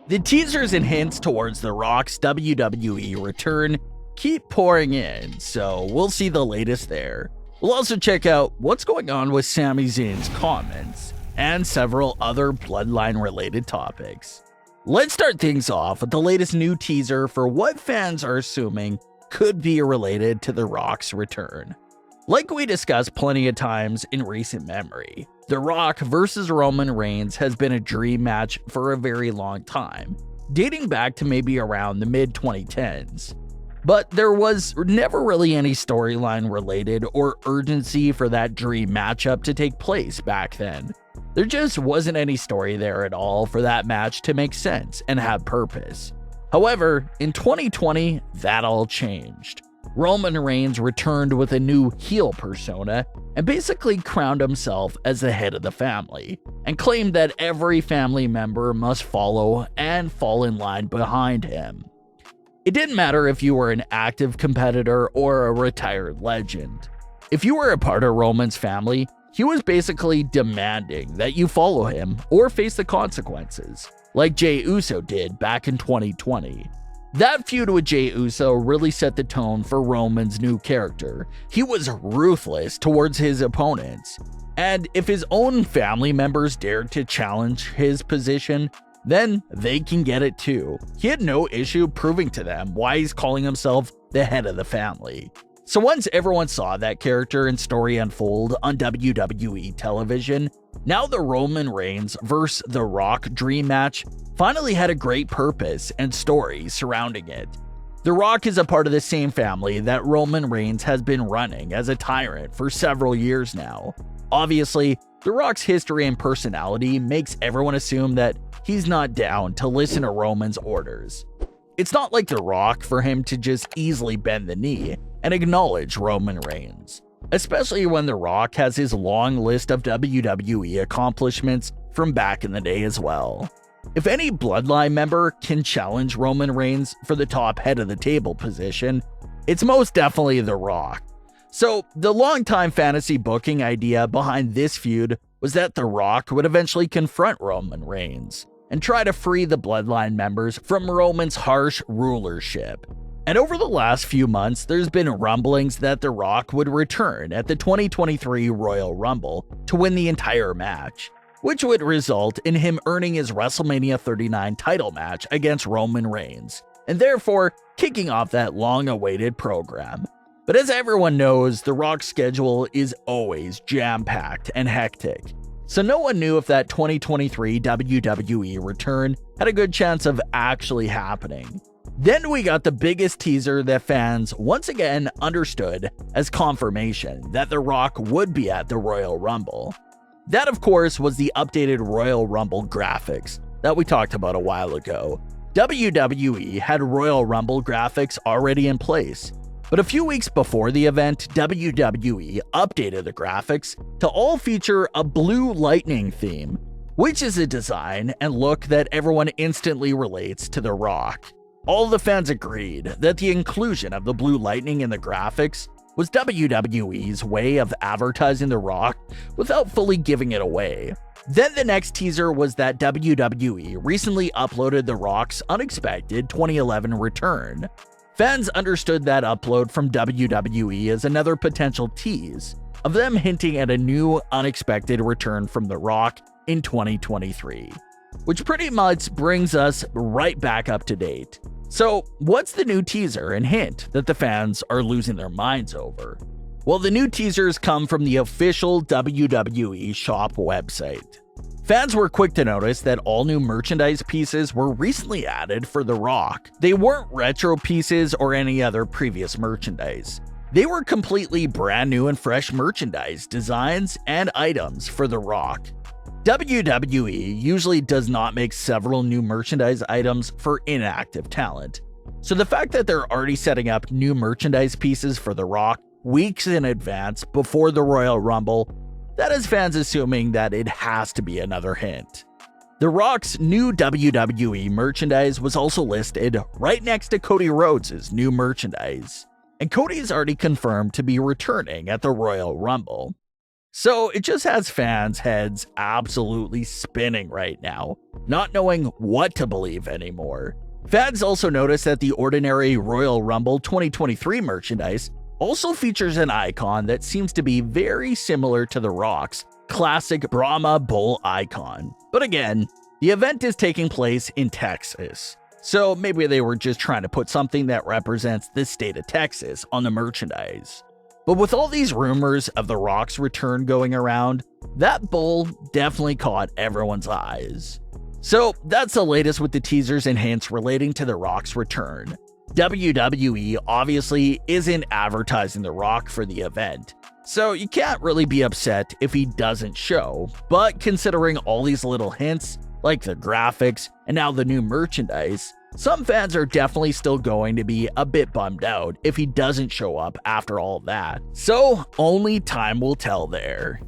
The teasers and hints towards The Rock's WWE return keep pouring in, so we'll see the latest there. We'll also check out what's going on with Sami Zayn's comments and several other bloodline-related topics. Let's start things off with the latest new teaser for what fans are assuming could be related to The Rock's return. Like we discussed plenty of times in recent memory, The Rock versus Roman Reigns has been a dream match for a very long time, dating back to maybe around the mid-2010s. But there was never really any storyline related or urgency for that dream matchup to take place back then. There just wasn't any story there at all for that match to make sense and have purpose. However, in 2020, that all changed. Roman Reigns returned with a new heel persona and basically crowned himself as the head of the family, and claimed that every family member must follow and fall in line behind him. It didn't matter if you were an active competitor or a retired legend. If you were a part of Roman's family, he was basically demanding that you follow him or face the consequences, like Jey Uso did back in 2020. That feud with Jey Uso really set the tone for Roman's new character. He was ruthless towards his opponents, and if his own family members dared to challenge his position, then they can get it too. He had no issue proving to them why he's calling himself the head of the family. So once everyone saw that character and story unfold on WWE television, now the Roman Reigns vs. The Rock dream match finally had a great purpose and story surrounding it. The Rock is a part of the same family that Roman Reigns has been running as a tyrant for several years now. Obviously, The Rock's history and personality makes everyone assume that he's not down to listen to Roman's orders. It's not like The Rock for him to just easily bend the knee and acknowledge Roman Reigns, especially when The Rock has his long list of WWE accomplishments from back in the day as well. If any bloodline member can challenge Roman Reigns for the top head of the table position, it's most definitely The Rock. So the longtime fantasy booking idea behind this feud was that The Rock would eventually confront Roman Reigns and try to free the bloodline members from Roman's harsh rulership. And over the last few months, there's been rumblings that The Rock would return at the 2023 Royal Rumble to win the entire match, which would result in him earning his WrestleMania 39 title match against Roman Reigns, and therefore kicking off that long-awaited program. But as everyone knows, The Rock's schedule is always jam-packed and hectic, so no one knew if that 2023 WWE return had a good chance of actually happening. Then we got the biggest teaser that fans once again understood as confirmation that The Rock would be at the Royal Rumble. That, of course, was the updated Royal Rumble graphics that we talked about a while ago. WWE had Royal Rumble graphics already in place, but a few weeks before the event, WWE updated the graphics to all feature a blue lightning theme, which is a design and look that everyone instantly relates to The Rock. All the fans agreed that the inclusion of the blue lightning in the graphics was WWE's way of advertising The Rock without fully giving it away. Then the next teaser was that WWE recently uploaded The Rock's unexpected 2011 return. Fans understood that upload from WWE as another potential tease of them hinting at a new, unexpected return from The Rock in 2023, which pretty much brings us right back up to date. So, what's the new teaser and hint that the fans are losing their minds over? Well, the new teasers come from the official WWE shop website. Fans were quick to notice that all new merchandise pieces were recently added for The Rock. They weren't retro pieces or any other previous merchandise. They were completely brand new and fresh merchandise, designs, and items for The Rock. WWE usually does not make several new merchandise items for inactive talent, so the fact that they're already setting up new merchandise pieces for The Rock weeks in advance before the Royal Rumble, that has fans assuming that it has to be another hint. The Rock's new WWE merchandise was also listed right next to Cody Rhodes' new merchandise. and Cody is already confirmed to be returning at the Royal Rumble. So it just has fans' heads absolutely spinning right now, not knowing what to believe anymore. Fans also noticed that the Ordinary Royal Rumble 2023 merchandise also features an icon that seems to be very similar to The Rock's classic Brahma Bull icon. But again, the event is taking place in Texas, so maybe they were just trying to put something that represents the state of Texas on the merchandise. But with all these rumors of The Rock's return going around, that bull definitely caught everyone's eyes. So that's the latest with the teasers and hints relating to The Rock's return. WWE obviously isn't advertising The Rock for the event, so you can't really be upset if he doesn't show, but considering all these little hints, like the graphics and now the new merchandise, some fans are definitely still going to be a bit bummed out if he doesn't show up after all that. So only time will tell there.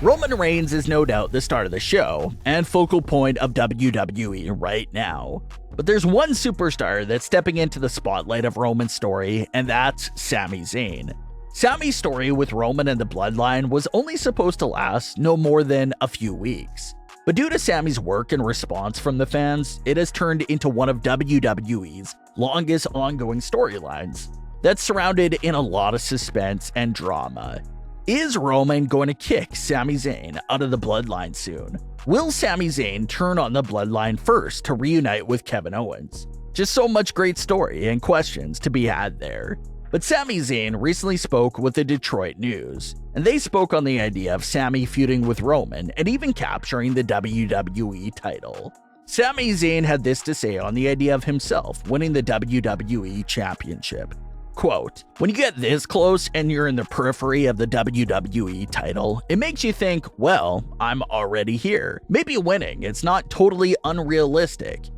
Roman Reigns is no doubt the star of the show and focal point of WWE right now. But there's one superstar that's stepping into the spotlight of Roman's story, and that's Sami Zayn. Sami's story with Roman and the Bloodline was only supposed to last no more than a few weeks. But due to Sami's work and response from the fans, it has turned into one of WWE's longest ongoing storylines that's surrounded in a lot of suspense and drama. Is Roman going to kick Sami Zayn out of the Bloodline soon? Will Sami Zayn turn on the Bloodline first to reunite with Kevin Owens? Just so much great story and questions to be had there. But Sami Zayn recently spoke with the Detroit News, and they spoke on the idea of Sami feuding with Roman and even capturing the WWE title. Sami Zayn had this to say on the idea of himself winning the WWE Championship. Quote, "When you get this close and you're in the periphery of the WWE title, it makes you think, well, I'm already here. Maybe winning, it's not totally unrealistic.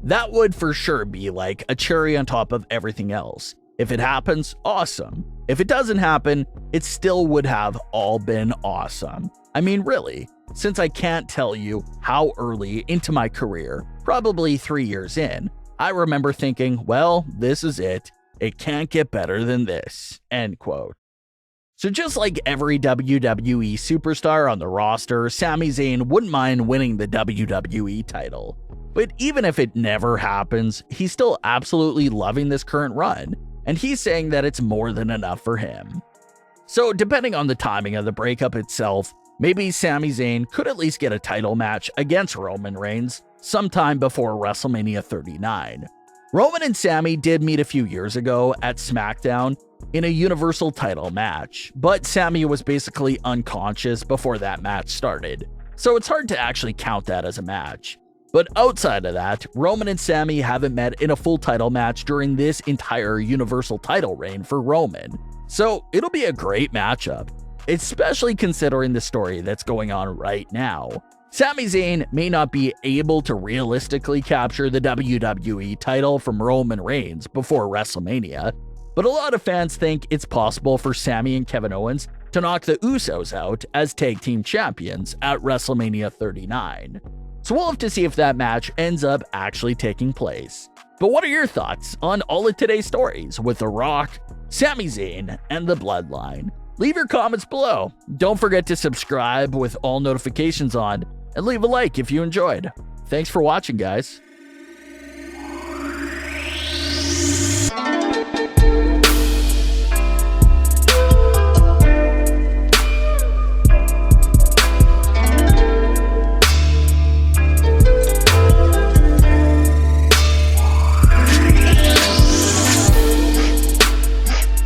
That would for sure be like a cherry on top of everything else. If it happens, awesome. If it doesn't happen, it still would have all been awesome. I mean, really, since I can't tell you how early into my career, probably 3 years in, I remember thinking, well, this is it. It can't get better than this." End quote. So just like every WWE superstar on the roster, Sami Zayn wouldn't mind winning the WWE title. But even if it never happens, he's still absolutely loving this current run, and he's saying that it's more than enough for him. So depending on the timing of the breakup itself, maybe Sami Zayn could at least get a title match against Roman Reigns sometime before WrestleMania 39. Roman and Sami did meet a few years ago at SmackDown in a Universal title match, but Sami was basically unconscious before that match started, so it's hard to actually count that as a match. But outside of that, Roman and Sami haven't met in a full title match during this entire Universal title reign for Roman, so it'll be a great matchup, especially considering the story that's going on right now. Sami Zayn may not be able to realistically capture the WWE title from Roman Reigns before WrestleMania, but a lot of fans think it's possible for Sami and Kevin Owens to knock the Usos out as tag team champions at WrestleMania 39. So we'll have to see if that match ends up actually taking place. But what are your thoughts on all of today's stories with The Rock, Sami Zayn, and the Bloodline? Leave your comments below. Don't forget to subscribe with all notifications on, and leave a like if you enjoyed. Thanks for watching, guys.